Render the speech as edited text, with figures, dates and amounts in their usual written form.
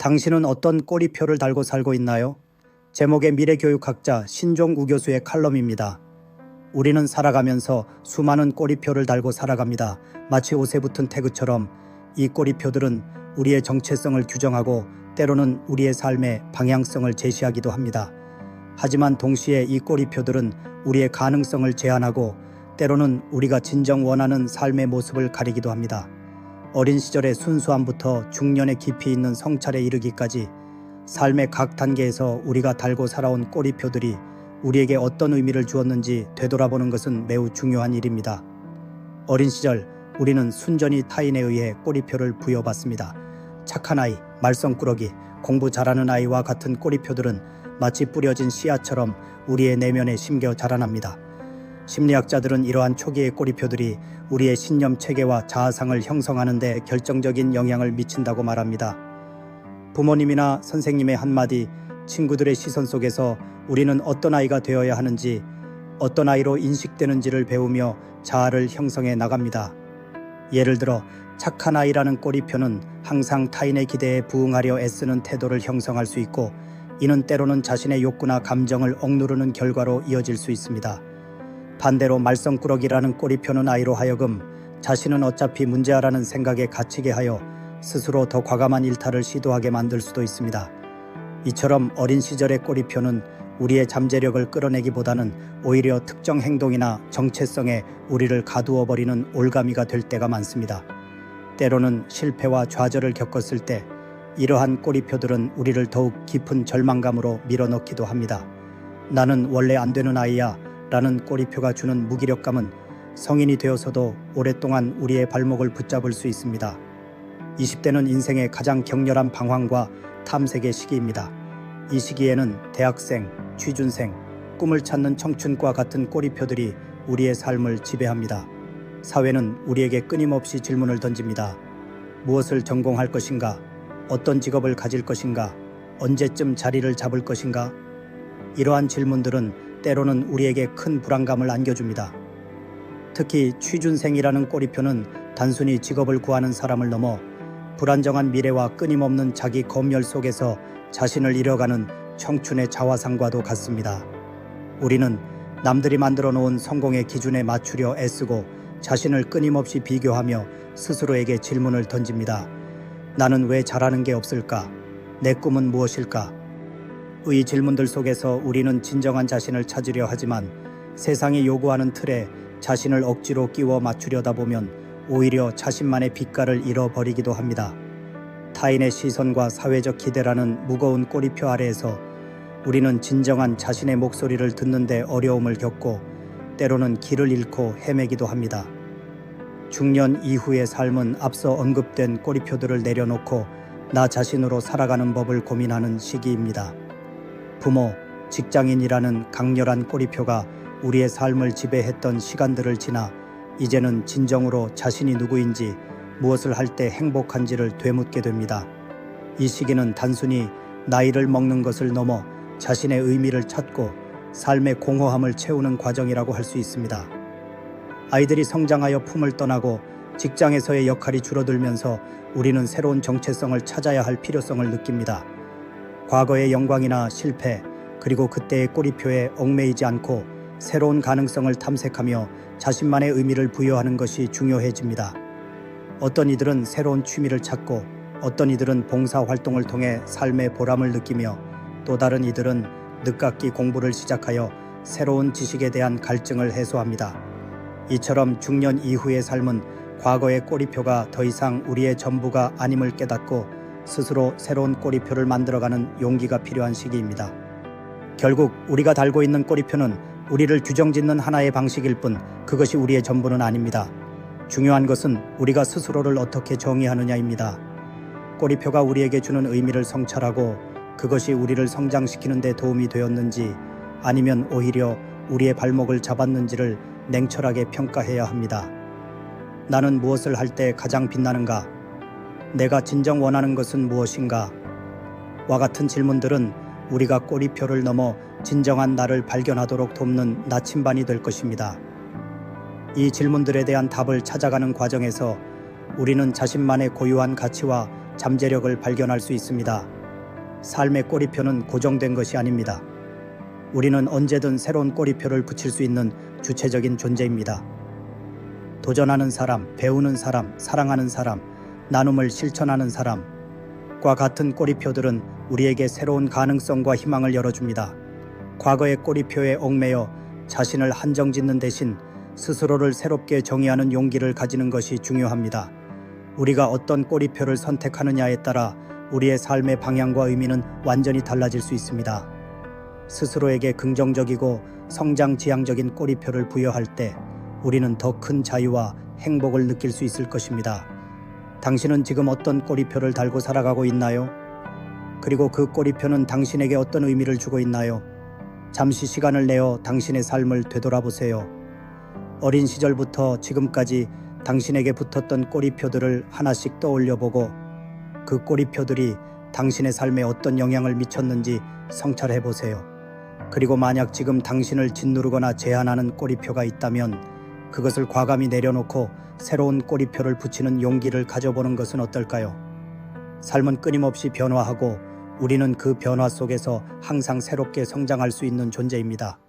당신은 어떤 꼬리표를 달고 살고 있나요? 제목의 미래교육학자 신종우 교수의 칼럼입니다. 우리는 살아가면서 수많은 꼬리표를 달고 살아갑니다. 마치 옷에 붙은 태그처럼 이 꼬리표들은 우리의 정체성을 규정하고 때로는 우리의 삶의 방향성을 제시하기도 합니다. 하지만 동시에 이 꼬리표들은 우리의 가능성을 제한하고 때로는 우리가 진정 원하는 삶의 모습을 가리기도 합니다. 어린 시절의 순수함부터 중년의 깊이 있는 성찰에 이르기까지 삶의 각 단계에서 우리가 달고 살아온 꼬리표들이 우리에게 어떤 의미를 주었는지 되돌아보는 것은 매우 중요한 일입니다. 어린 시절 우리는 순전히 타인에 의해 꼬리표를 부여받습니다. 착한 아이, 말썽꾸러기, 공부 잘하는 아이와 같은 꼬리표들은 마치 뿌려진 씨앗처럼 우리의 내면에 심겨 자라납니다. 심리학자들은 이러한 초기의 꼬리표들이 우리의 신념 체계와 자아상을 형성하는 데 결정적인 영향을 미친다고 말합니다. 부모님이나 선생님의 한마디, 친구들의 시선 속에서 우리는 어떤 아이가 되어야 하는지, 어떤 아이로 인식되는지를 배우며 자아를 형성해 나갑니다. 예를 들어 착한 아이라는 꼬리표는 항상 타인의 기대에 부응하려 애쓰는 태도를 형성할 수 있고, 이는 때로는 자신의 욕구나 감정을 억누르는 결과로 이어질 수 있습니다. 반대로 말썽꾸러기라는 꼬리표는 아이로 하여금 자신은 어차피 문제아라는 생각에 갇히게 하여 스스로 더 과감한 일탈을 시도하게 만들 수도 있습니다. 이처럼 어린 시절의 꼬리표는 우리의 잠재력을 끌어내기보다는 오히려 특정 행동이나 정체성에 우리를 가두어 버리는 올가미가 될 때가 많습니다. 때로는 실패와 좌절을 겪었을 때 이러한 꼬리표들은 우리를 더욱 깊은 절망감으로 밀어넣기도 합니다. 나는 원래 안 되는 아이야 라는 꼬리표가 주는 무기력감은 성인이 되어서도 오랫동안 우리의 발목을 붙잡을 수 있습니다. 20대는 인생의 가장 격렬한 방황과 탐색의 시기입니다. 이 시기에는 대학생, 취준생, 꿈을 찾는 청춘과 같은 꼬리표들이 우리의 삶을 지배합니다. 사회는 우리에게 끊임없이 질문을 던집니다. 무엇을 전공할 것인가? 어떤 직업을 가질 것인가? 언제쯤 자리를 잡을 것인가? 이러한 질문들은 때로는 우리에게 큰 불안감을 안겨줍니다. 특히 취준생이라는 꼬리표는 단순히 직업을 구하는 사람을 넘어 불안정한 미래와 끊임없는 자기 검열 속에서 자신을 잃어가는 청춘의 자화상과도 같습니다. 우리는 남들이 만들어 놓은 성공의 기준에 맞추려 애쓰고 자신을 끊임없이 비교하며 스스로에게 질문을 던집니다. 나는 왜 잘하는 게 없을까? 내 꿈은 무엇일까? 이 질문들 속에서 우리는 진정한 자신을 찾으려 하지만 세상이 요구하는 틀에 자신을 억지로 끼워 맞추려다 보면 오히려 자신만의 빛깔을 잃어버리기도 합니다. 타인의 시선과 사회적 기대라는 무거운 꼬리표 아래에서 우리는 진정한 자신의 목소리를 듣는 데 어려움을 겪고 때로는 길을 잃고 헤매기도 합니다. 중년 이후의 삶은 앞서 언급된 꼬리표들을 내려놓고 나 자신으로 살아가는 법을 고민하는 시기입니다. 부모, 직장인이라는 강렬한 꼬리표가 우리의 삶을 지배했던 시간들을 지나 이제는 진정으로 자신이 누구인지, 무엇을 할 때 행복한지를 되묻게 됩니다. 이 시기는 단순히 나이를 먹는 것을 넘어 자신의 의미를 찾고 삶의 공허함을 채우는 과정이라고 할 수 있습니다. 아이들이 성장하여 품을 떠나고 직장에서의 역할이 줄어들면서 우리는 새로운 정체성을 찾아야 할 필요성을 느낍니다. 과거의 영광이나 실패, 그리고 그때의 꼬리표에 얽매이지 않고 새로운 가능성을 탐색하며 자신만의 의미를 부여하는 것이 중요해집니다. 어떤 이들은 새로운 취미를 찾고 어떤 이들은 봉사활동을 통해 삶의 보람을 느끼며 또 다른 이들은 늦깎이 공부를 시작하여 새로운 지식에 대한 갈증을 해소합니다. 이처럼 중년 이후의 삶은 과거의 꼬리표가 더 이상 우리의 전부가 아님을 깨닫고 스스로 새로운 꼬리표를 만들어가는 용기가 필요한 시기입니다. 결국 우리가 달고 있는 꼬리표는 우리를 규정짓는 하나의 방식일 뿐 그것이 우리의 전부는 아닙니다. 중요한 것은 우리가 스스로를 어떻게 정의하느냐입니다. 꼬리표가 우리에게 주는 의미를 성찰하고 그것이 우리를 성장시키는 데 도움이 되었는지 아니면 오히려 우리의 발목을 잡았는지를 냉철하게 평가해야 합니다. 나는 무엇을 할 때 가장 빛나는가? 내가 진정 원하는 것은 무엇인가? 와 같은 질문들은 우리가 꼬리표를 넘어 진정한 나를 발견하도록 돕는 나침반이 될 것입니다. 이 질문들에 대한 답을 찾아가는 과정에서 우리는 자신만의 고유한 가치와 잠재력을 발견할 수 있습니다. 삶의 꼬리표는 고정된 것이 아닙니다. 우리는 언제든 새로운 꼬리표를 붙일 수 있는 주체적인 존재입니다. 도전하는 사람, 배우는 사람, 사랑하는 사람, 나눔을 실천하는 사람과 같은 꼬리표들은 우리에게 새로운 가능성과 희망을 열어줍니다. 과거의 꼬리표에 얽매여 자신을 한정짓는 대신 스스로를 새롭게 정의하는 용기를 가지는 것이 중요합니다. 우리가 어떤 꼬리표를 선택하느냐에 따라 우리의 삶의 방향과 의미는 완전히 달라질 수 있습니다. 스스로에게 긍정적이고 성장지향적인 꼬리표를 부여할 때 우리는 더 큰 자유와 행복을 느낄 수 있을 것입니다. 당신은 지금 어떤 꼬리표를 달고 살아가고 있나요? 그리고 그 꼬리표는 당신에게 어떤 의미를 주고 있나요? 잠시 시간을 내어 당신의 삶을 되돌아보세요. 어린 시절부터 지금까지 당신에게 붙었던 꼬리표들을 하나씩 떠올려보고 그 꼬리표들이 당신의 삶에 어떤 영향을 미쳤는지 성찰해보세요. 그리고 만약 지금 당신을 짓누르거나 제한하는 꼬리표가 있다면 그것을 과감히 내려놓고 새로운 꼬리표를 붙이는 용기를 가져보는 것은 어떨까요? 삶은 끊임없이 변화하고 우리는 그 변화 속에서 항상 새롭게 성장할 수 있는 존재입니다.